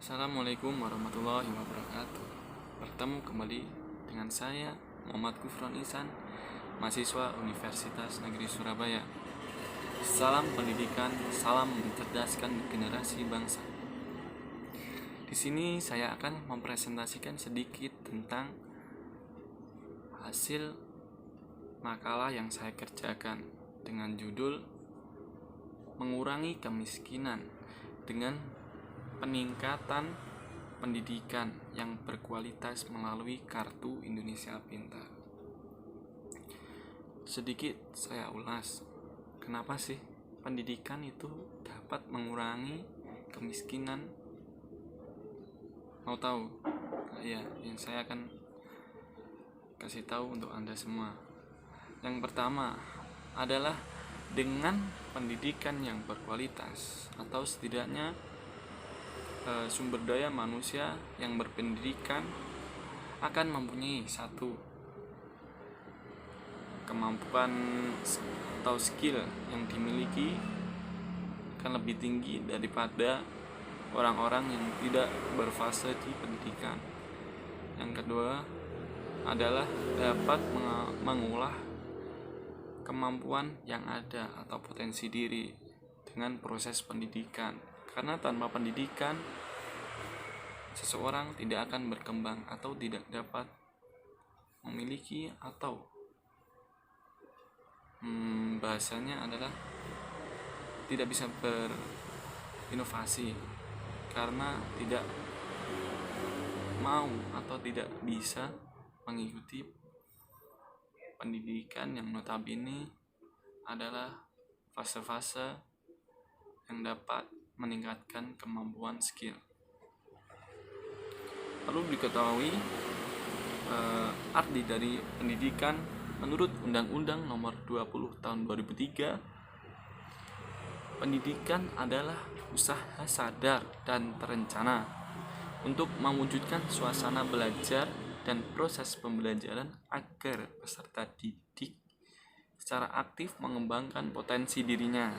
Assalamualaikum warahmatullahi wabarakatuh. Bertemu kembali dengan saya Muhammad Gufron Ihsan, mahasiswa Universitas Negeri Surabaya. Salam pendidikan, salam mencerdaskan generasi bangsa. Di sini saya akan mempresentasikan sedikit tentang hasil makalah yang saya kerjakan dengan judul Mengurangi Kemiskinan dengan Peningkatan Pendidikan yang Berkualitas melalui Kartu Indonesia Pintar. Sedikit saya ulas, kenapa sih pendidikan itu dapat mengurangi kemiskinan? Mau tahu? Ya, yang saya akan kasih tahu untuk Anda semua. Yang pertama adalah dengan pendidikan yang berkualitas, atau setidaknya sumber daya manusia yang berpendidikan akan mempunyai satu kemampuan atau skill yang dimiliki akan lebih tinggi daripada orang-orang yang tidak berfase di pendidikan. Yang kedua adalah dapat mengolah kemampuan yang ada atau potensi diri dengan proses pendidikan. Karena tanpa pendidikan, seseorang tidak akan berkembang atau tidak dapat memiliki atau bahasanya adalah tidak bisa berinovasi karena tidak mau atau tidak bisa mengikuti pendidikan yang notabene adalah fase-fase yang dapat meningkatkan kemampuan skill. Perlu diketahui arti dari pendidikan menurut Undang-Undang Nomor 20 Tahun 2003. Pendidikan adalah usaha sadar dan terencana untuk mewujudkan suasana belajar dan proses pembelajaran agar peserta didik secara aktif mengembangkan potensi dirinya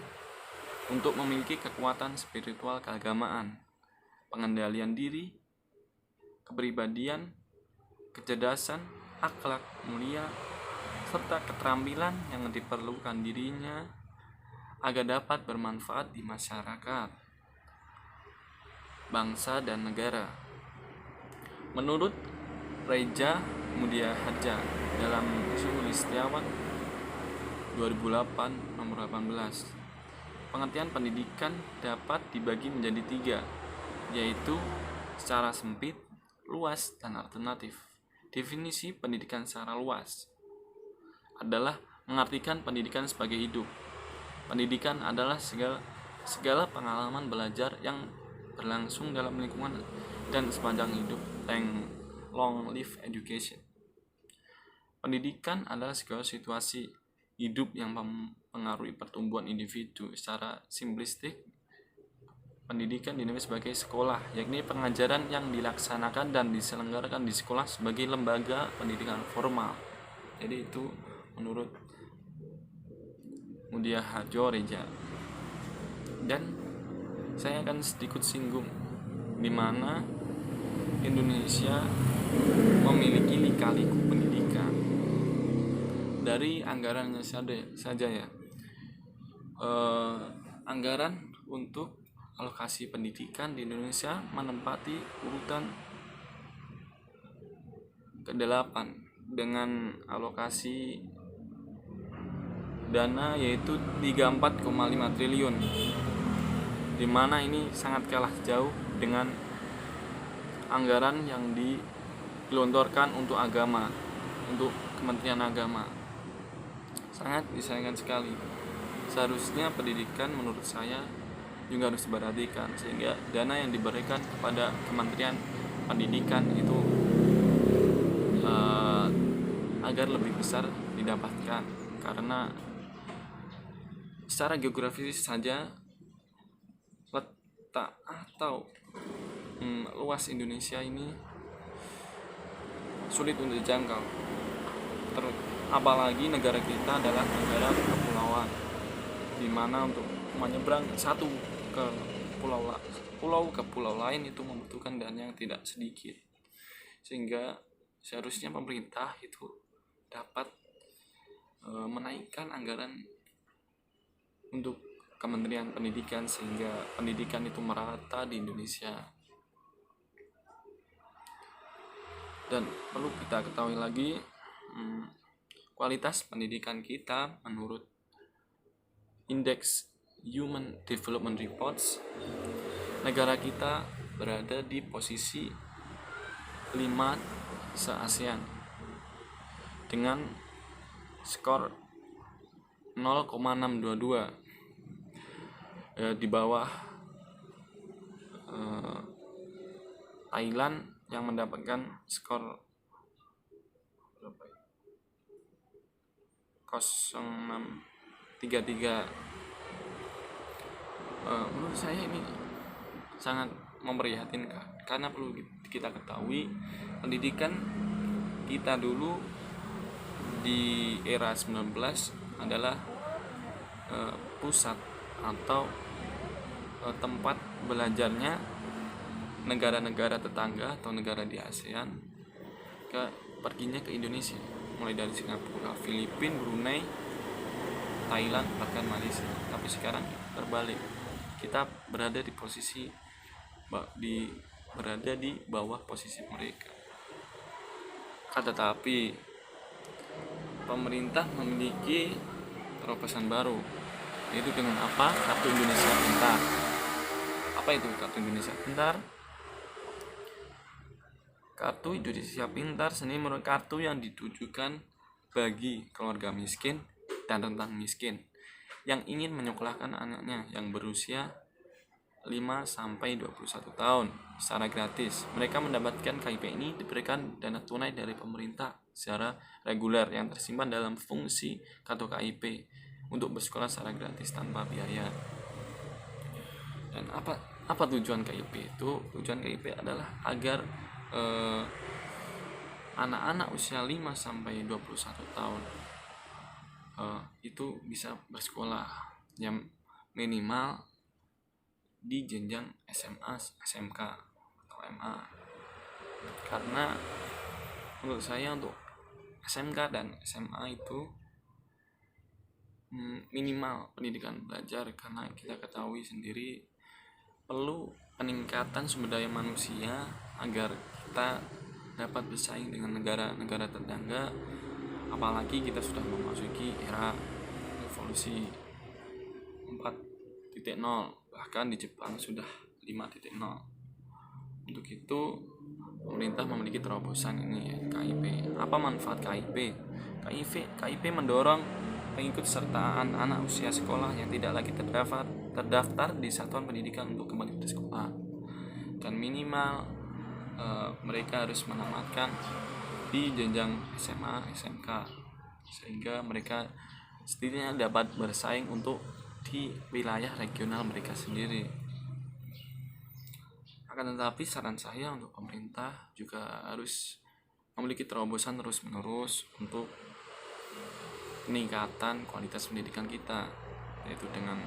untuk memiliki kekuatan spiritual keagamaan, pengendalian diri, kepribadian, kecerdasan, akhlak mulia, serta keterampilan yang diperlukan dirinya agar dapat bermanfaat di masyarakat, bangsa, dan negara. Menurut Reza Mudia Hadja dalam Sulistiawan 2008 nomor 18, pengertian pendidikan dapat dibagi menjadi 3, yaitu secara sempit, luas, dan alternatif. Definisi pendidikan secara luas adalah mengartikan pendidikan sebagai hidup. Pendidikan adalah segala pengalaman belajar yang berlangsung dalam lingkungan dan sepanjang hidup, long life education. Pendidikan adalah segala situasi hidup yang mempengaruhi pertumbuhan individu. Secara simplistik, pendidikan dinilai sebagai sekolah, yakni pengajaran yang dilaksanakan dan diselenggarakan di sekolah sebagai lembaga pendidikan formal. Jadi itu menurut Mudia Hadjo Reza. Dan saya akan sedikit singgung di mana Indonesia memiliki lika-liku pendidikan. Dari anggarannya saja ya, anggaran untuk alokasi pendidikan di Indonesia menempati urutan ke-8 dengan alokasi dana yaitu 34,5 triliun, di mana ini sangat kalah jauh dengan anggaran yang digelontorkan untuk agama, untuk Kementerian Agama. Sangat disayangkan sekali. Seharusnya pendidikan menurut saya juga harus diperhatikan, sehingga dana yang diberikan kepada Kementerian Pendidikan itu agar lebih besar didapatkan, karena secara geografis saja letak atau luas Indonesia ini sulit untuk dijangkau. Apalagi negara kita adalah negara kepulauan, di mana untuk menyeberang satu ke pulau ke pulau lain itu membutuhkan dana yang tidak sedikit, sehingga seharusnya pemerintah itu dapat menaikkan anggaran untuk Kementerian Pendidikan sehingga pendidikan itu merata di Indonesia. Dan perlu kita ketahui lagi, kualitas pendidikan kita menurut Indeks Human Development Reports, negara kita berada di posisi 5 se-ASEAN dengan skor 0,622, di bawah Thailand yang mendapatkan skor 0,633. Menurut saya ini sangat memprihatinkan, karena perlu kita ketahui pendidikan kita dulu di era 19 adalah pusat atau tempat belajarnya negara-negara tetangga atau negara di ASEAN perginya ke Indonesia, mulai dari Singapura, Filipina, Brunei, Thailand, bahkan Malaysia. Tapi sekarang terbalik, kita berada di bawah posisi mereka. Tetapi pemerintah memiliki terobosan baru, yaitu dengan apa? Kartu Indonesia Pintar. Apa itu Kartu Indonesia Pintar? Kartu Indonesia Pintar sendiri merupakan kartu yang ditujukan bagi keluarga miskin dan rentan miskin yang ingin menyekolahkan anaknya yang berusia 5-21 tahun secara gratis. Mereka mendapatkan KIP ini diberikan dana tunai dari pemerintah secara reguler yang tersimpan dalam fungsi kartu KIP untuk bersekolah secara gratis tanpa biaya. Dan apa tujuan KIP itu? Tujuan KIP adalah agar anak-anak usia 5-21 tahun itu bisa bersekolah yang minimal di jenjang SMA, SMK atau MA. Karena menurut saya untuk SMK dan SMA itu minimal pendidikan belajar, karena kita ketahui sendiri perlu peningkatan sumber daya manusia agar kita dapat bersaing dengan negara-negara tetangga, apalagi kita sudah memasuki era revolusi 4.0, bahkan di Jepang sudah 5.0. Untuk itu pemerintah memiliki terobosan ini, KIP. Apa manfaat KIP? KIP mendorong pengikutsertaan anak usia sekolah yang tidak lagi terdaftar di satuan pendidikan untuk kembali ke sekolah, dan minimal mereka harus menamatkan di jenjang SMA, SMK, sehingga mereka setidaknya dapat bersaing untuk di wilayah regional mereka sendiri. Akan tetapi saran saya untuk pemerintah juga harus memiliki terobosan terus-menerus untuk peningkatan kualitas pendidikan kita, yaitu dengan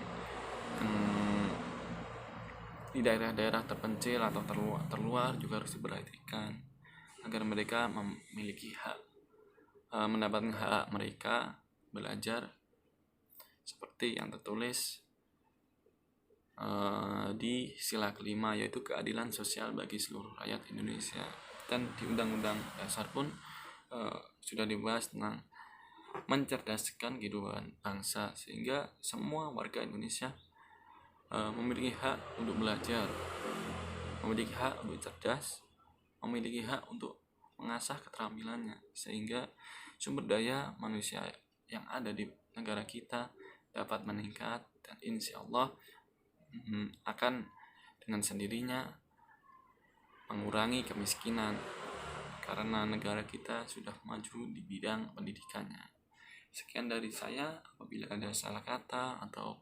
di daerah-daerah terpencil atau terluar juga harus diperhatikan agar mereka memiliki hak, mendapatkan hak mereka belajar seperti yang tertulis di sila kelima, yaitu keadilan sosial bagi seluruh rakyat Indonesia. Dan di Undang-Undang Dasar pun sudah dibahas tentang mencerdaskan kehidupan bangsa, sehingga semua warga Indonesia memiliki hak untuk belajar, memiliki hak untuk cerdas, memiliki hak untuk mengasah keterampilannya, sehingga sumber daya manusia yang ada di negara kita dapat meningkat, dan insya Allah akan dengan sendirinya mengurangi kemiskinan, karena negara kita sudah maju di bidang pendidikannya. Sekian dari saya. Apabila ada salah kata atau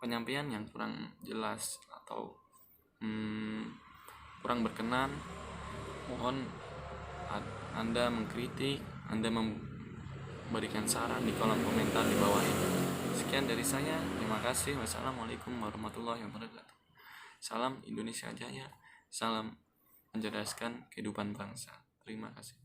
penyampaian yang kurang jelas atau kurang berkenan, mohon Anda mengkritik, Anda memberikan saran di kolom komentar di bawah ini. Sekian dari saya, terima kasih. Wassalamualaikum warahmatullahi wabarakatuh. Salam Indonesia Jaya, salam mencerdaskan kehidupan bangsa. Terima kasih.